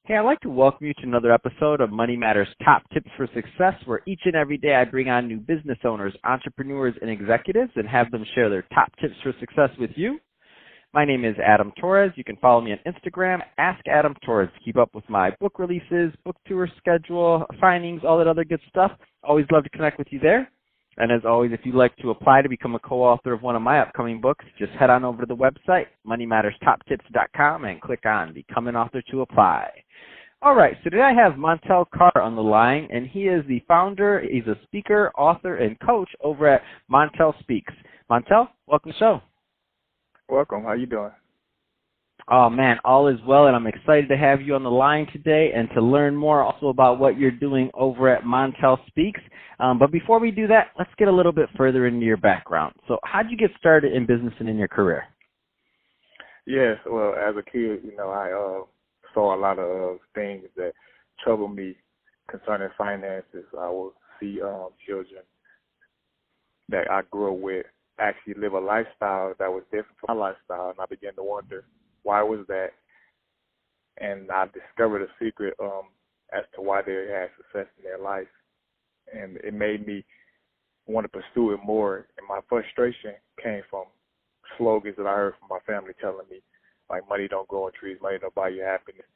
Hey, I'd like to welcome you to another episode of Money Matters Top Tips for Success, where each and every day I bring on new business owners, entrepreneurs, and executives and have them share their top tips for success with you. My name is Adam Torres. You can follow me on Instagram, Ask Adam Torres. Keep up with my book releases, book tour schedule, signings, all that other good stuff. Always love to connect with you there. And as always, if you'd like to apply to become a co-author of one of my upcoming books, just head on over to the website, moneymatterstoptips.com, and click on Become an Author to apply. All right, so today I have Montell Carr on the line, and he is the founder, he's a speaker, author, and coach over at Montell Speaks. Montell, welcome to the show. Welcome. How you doing? Oh, man, all is well, and I'm excited to have you on the line today and to learn more also about what you're doing over at Montell Speaks. But before we do that, let's get a little bit further into your background. So how did you get started in business and in your career? Yes, well, as a kid, I saw a lot of things that troubled me concerning finances. I would see children that I grew up with actually live a lifestyle that was different from my lifestyle, and I began to wonder why was that, and I discovered a secret as to why they had success in their life, and it made me want to pursue it more, and my frustration came from slogans that I heard from my family telling me, like, money don't grow on trees, money don't buy you happiness,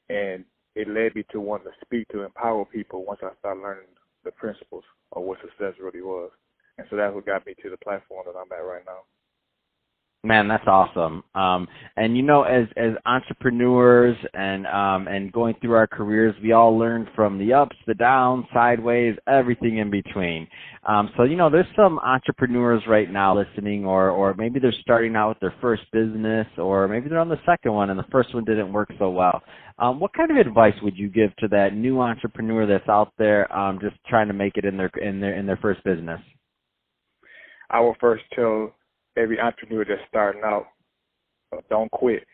and it led me to wanting to speak to empower people once I started learning the principles of what success really was, and so that's what got me to the platform that I'm at right now. Man, that's awesome. And as entrepreneurs and going through our careers, we all learn from the ups, the downs, sideways, everything in between. So there's some entrepreneurs right now listening, or maybe they're starting out with their first business, or maybe they're on the second one and the first one didn't work so well. What kind of advice would you give to that new entrepreneur that's out there just trying to make it in their first business? I will first tell every entrepreneur that's starting out, don't quit.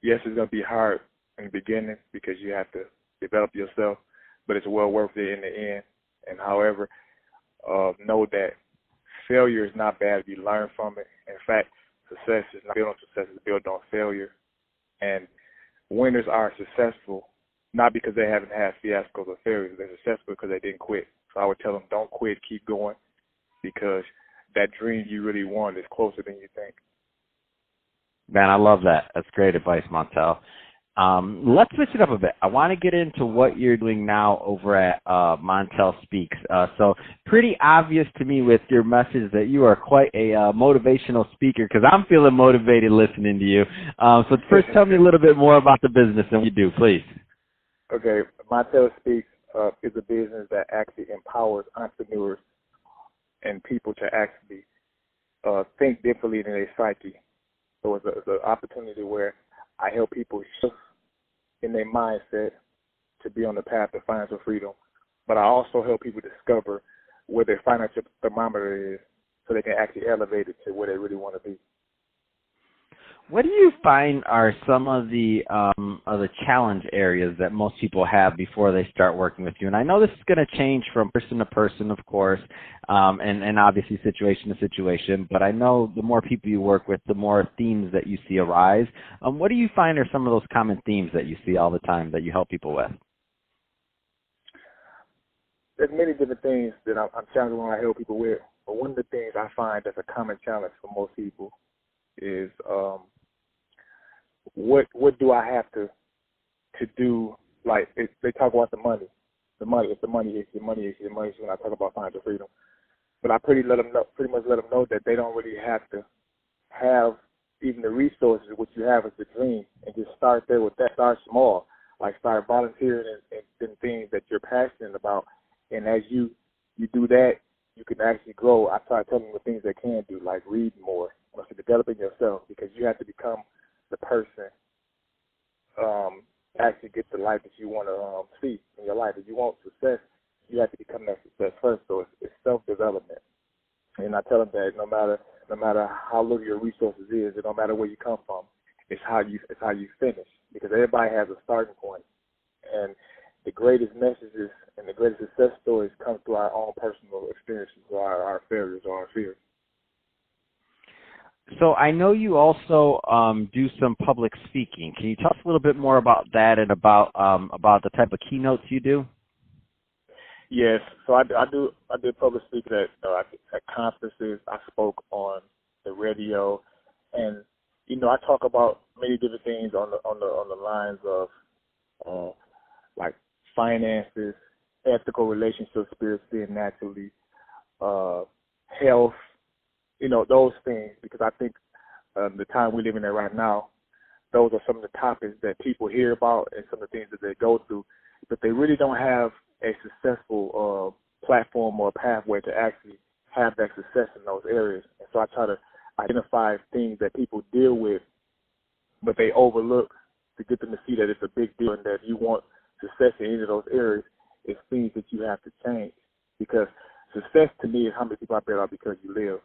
Yes, it's going to be hard in the beginning because you have to develop yourself, but it's well worth it in the end. And however, know that failure is not bad if you learn from it. In fact, success is not built on success, it's built on failure. And winners are successful not because they haven't had fiascos or failures. They're successful because they didn't quit. So I would tell them, don't quit, keep going, because that dream you really want is closer than you think. Man, I love that. That's great advice, Montell. Let's switch it up a bit. I want to get into what you're doing now over at Montell Speaks. So pretty obvious to me with your message that you are quite a motivational speaker, because I'm feeling motivated listening to you. So first tell me a little bit more about the business and what you do, please. Okay, Montell Speaks is a business that actually empowers entrepreneurs and people to actually think differently than their psyche. So it's an opportunity where I help people shift in their mindset to be on the path to financial freedom. But I also help people discover where their financial thermometer is so they can actually elevate it to where they really want to be. What do you find are some of the challenge areas that most people have before they start working with you? And I know this is going to change from person to person, of course, and obviously situation to situation, but I know the more people you work with, the more themes that you see arise. What do you find are some of those common themes that you see all the time that you help people with? There's many different things that I'm challenging when I help people with, but one of the things I find that's a common challenge for most people is what do I have to do? Like, they talk about the money issue when I talk about financial freedom. But I pretty much let them know that they don't really have to have even the resources. What you have is the dream, and just start there with that. Start small, like start volunteering in things that you're passionate about, and as you do that, you can actually grow. I try to tell them the things they can do, like read more, or developing yourself, because you have to become the person actually get the life that you want to see in your life. If you want success, you have to become that success first. So it's self-development. And I tell them that no matter how little your resources is, it don't matter where you come from, it's how you finish, because everybody has a starting point. And the greatest messages and the greatest success stories come through our own personal experiences, or our failures, or our fears. So I know you also do some public speaking. Can you tell us a little bit more about that and about the type of keynotes you do? Yes, so I did public speaking at conferences. I spoke on the radio, and I talk about many different things on the lines of like finances, ethical relationships, spiritually and naturally, health, those things, because I think the time we live in right now, those are some of the topics that people hear about and some of the things that they go through, but they really don't have a successful platform or pathway to actually have that success in those areas. And so I try to identify things that people deal with, but they overlook, to get them to see that it's a big deal and that you want success in any of those areas. It's things that you have to change, because success to me is how many people out there are because you live.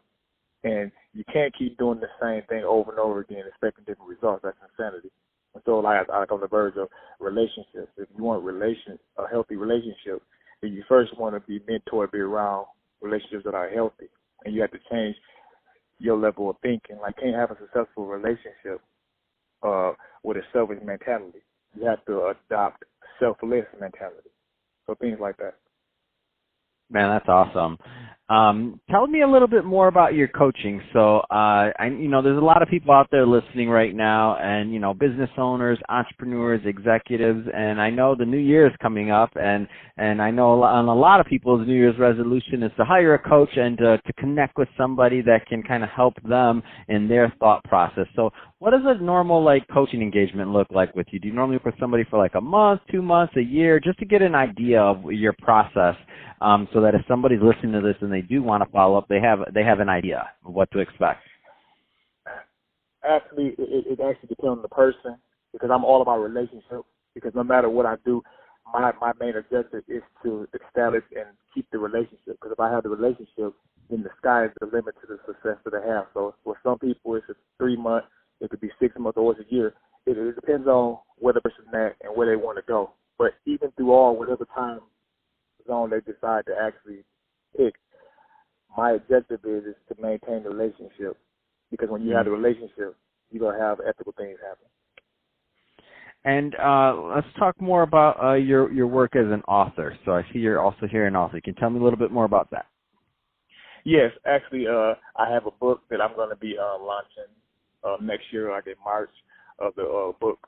And you can't keep doing the same thing over and over again expecting different results. That's insanity. And so like on the verge of relationships, if you want a healthy relationship, then you first want to be mentored, be around relationships that are healthy. And you have to change your level of thinking. Like, can't have a successful relationship with a selfish mentality. You have to adopt selfless mentality. So things like that. Man, that's awesome. Tell me a little bit more about your coaching. So, there's a lot of people out there listening right now, and, business owners, entrepreneurs, executives, and I know the new year is coming up, and I know on a lot of people's New Year's resolution is to hire a coach and to connect with somebody that can kind of help them in their thought process. So what does a normal, coaching engagement look like with you? Do you normally work with somebody for a month, 2 months, a year, just to get an idea of your process, so that if somebody's listening to this and they do want to follow up, they have an idea of what to expect? Actually, it actually depends on the person, because I'm all about relationships, because no matter what I do, my main objective is to establish and keep the relationship, because if I have the relationship, then the sky is the limit to the success that I have. So for some people, it's a 3 month, it could be 6 months, or it's a year. It depends on where the person's at and where they want to go. But even through whatever time zone they decide to actually pick, my objective is to maintain the relationship, because when you have the relationship, you're going to have ethical things happen. And let's talk more about your work as an author. So I see you're also here an author. Can you tell me a little bit more about that? Yes, actually, I have a book that I'm going to be launching next year, in March. The book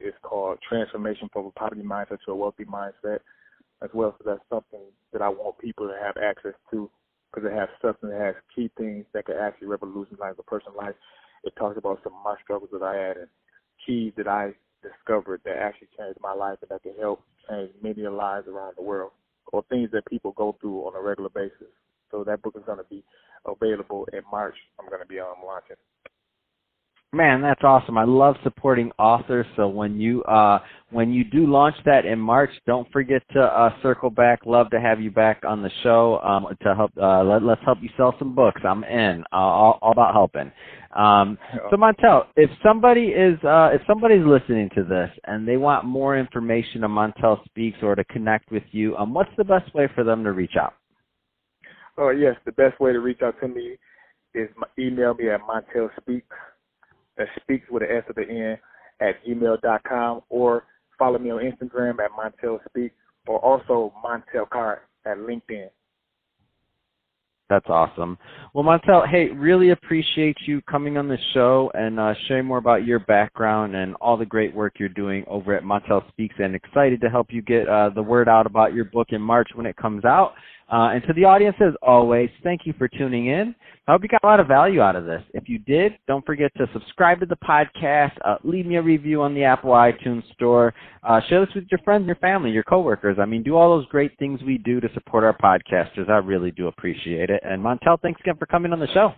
is called Transformation from a Poverty Mindset to a Wealthy Mindset, as well. So that's something that I want people to have access to, because it has something that has key things that could actually revolutionize a person's life. It talks about some of my struggles that I had and keys that I discovered that actually changed my life and that can help change many lives around the world, or things that people go through on a regular basis. So that book is going to be available in March. I'm going to be launching. Man, that's awesome. I love supporting authors. So when you do launch that in March, don't forget to circle back. Love to have you back on the show to help. Let's help you sell some books. I'm in. All about helping. So Montell, if somebody's listening to this and they want more information on Montell Speaks or to connect with you, what's the best way for them to reach out? Oh yes, the best way to reach out to me is email me at Montell Speaks. That speaks with an S at the end at gmail.com, or follow me on Instagram at Montell Speaks, or also Montell Carr at LinkedIn. That's awesome. Well, Montell, hey, really appreciate you coming on the show and sharing more about your background and all the great work you're doing over at Montell Speaks, and excited to help you get the word out about your book in March when it comes out. And to the audience, as always, thank you for tuning in. I hope you got a lot of value out of this. If you did, don't forget to subscribe to the podcast, leave me a review on the Apple iTunes Store, share this with your friends, your family, your coworkers. Do all those great things we do to support our podcasters. I really do appreciate it. And Montell, thanks again for coming on the show.